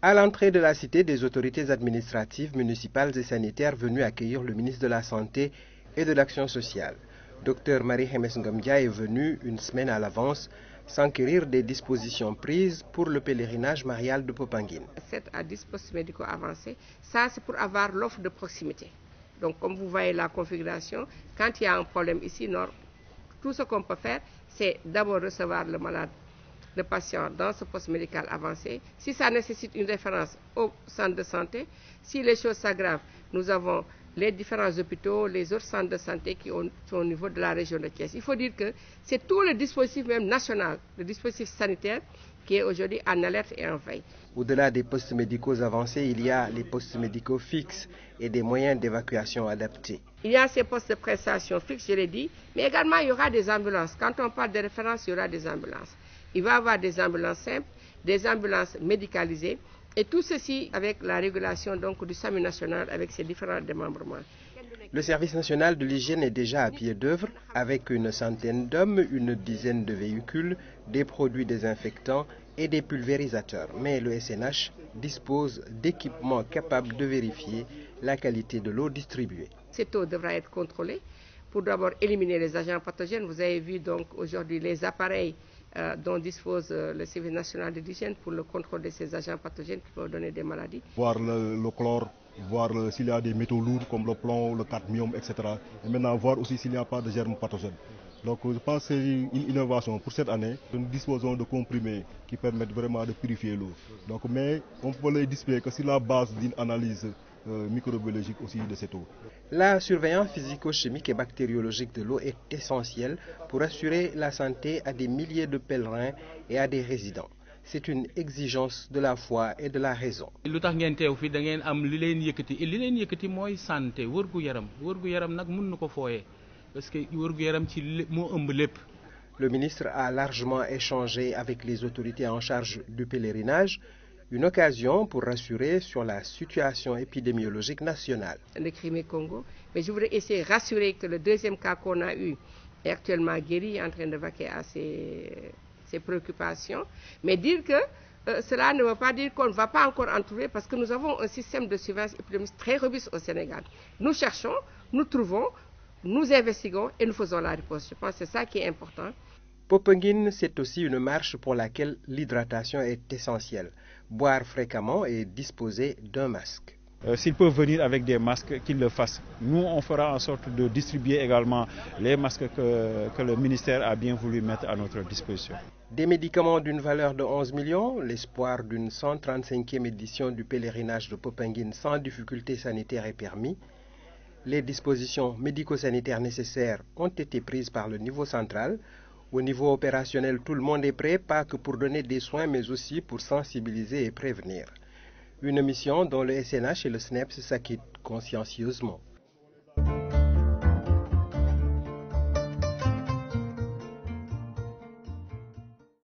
À l'entrée de la cité, des autorités administratives, municipales et sanitaires venues accueillir le ministre de la Santé et de l'Action sociale. Dr Marie-Hemes Ngomdia est venue une semaine à l'avance s'enquérir des dispositions prises pour le pèlerinage marial de Popenguine. 7 à 10 postes médicaux avancés, ça c'est pour avoir l'offre de proximité. Donc comme vous voyez la configuration, quand il y a un problème ici, tout ce qu'on peut faire, c'est d'abord recevoir le malade, le patient dans ce poste médical avancé. Si ça nécessite une référence au centre de santé, si les choses s'aggravent, nous avons les différents hôpitaux, les autres centres de santé qui sont au niveau de la région de Thiès. Il faut dire que c'est tout le dispositif même national, le dispositif sanitaire qui est aujourd'hui en alerte et en veille. Au-delà des postes médicaux avancés, il y a les postes médicaux fixes et des moyens d'évacuation adaptés. Il y a ces postes de prestation fixes, je l'ai dit, mais également il y aura des ambulances. Quand on parle de référence, il y aura des ambulances. Il va y avoir des ambulances simples, des ambulances médicalisées, et tout ceci avec la régulation donc, du SAMU national avec ses différents démembrements. Le service national de l'hygiène est déjà à pied d'œuvre avec une centaine d'hommes, une dizaine de véhicules, des produits désinfectants et des pulvérisateurs. Mais le SNH dispose d'équipements capables de vérifier la qualité de l'eau distribuée. Cette eau devra être contrôlée pour d'abord éliminer les agents pathogènes. Vous avez vu donc aujourd'hui les appareils dont dispose le service national de l'hygiène pour le contrôle de ces agents pathogènes qui peuvent donner des maladies. Voir le chlore, voir s'il y a des métaux lourds comme le plomb, le cadmium, etc. Et maintenant voir aussi s'il n'y a pas de germes pathogènes. Donc je pense que c'est une innovation pour cette année. Nous disposons de comprimés qui permettent vraiment de purifier l'eau. Mais on peut les disposer que sur la base d'une analyse microbiologique aussi de cette eau. La surveillance physico-chimique et bactériologique de l'eau est essentielle pour assurer la santé à des milliers de pèlerins et à des résidents. C'est une exigence de la foi et de la raison. Lu tax ngeen teew fi da ngeen am li leen yëkkati mooy santé wërgu yaram nag mën na ko fooyee parce que wërgu yaram ci moo ëmb lépp. Le ministre a largement échangé avec les autorités en charge du pèlerinage, une occasion pour rassurer sur la situation épidémiologique nationale. Le Crimée-Congo, mais je voudrais essayer de rassurer que le deuxième cas qu'on a eu est actuellement guéri, en train de vaquer à ses préoccupations, mais dire que cela ne veut pas dire qu'on ne va pas encore en trouver parce que nous avons un système de surveillance épidémique très robuste au Sénégal. Nous cherchons, nous trouvons, nous investiguons et nous faisons la réponse. Je pense que c'est ça qui est important. Popenguine, c'est aussi une marche pour laquelle l'hydratation est essentielle. Boire fréquemment et disposer d'un masque. S'ils peuvent venir avec des masques, qu'ils le fassent. Nous, on fera en sorte de distribuer également les masques que le ministère a bien voulu mettre à notre disposition. Des médicaments d'une valeur de 11 millions, l'espoir d'une 135e édition du pèlerinage de Popenguine sans difficulté sanitaire est permis. Les dispositions médico-sanitaires nécessaires ont été prises par le niveau central. Au niveau opérationnel, tout le monde est prêt, pas que pour donner des soins, mais aussi pour sensibiliser et prévenir. Une mission dont le SNH et le SNEPS s'acquittent consciencieusement.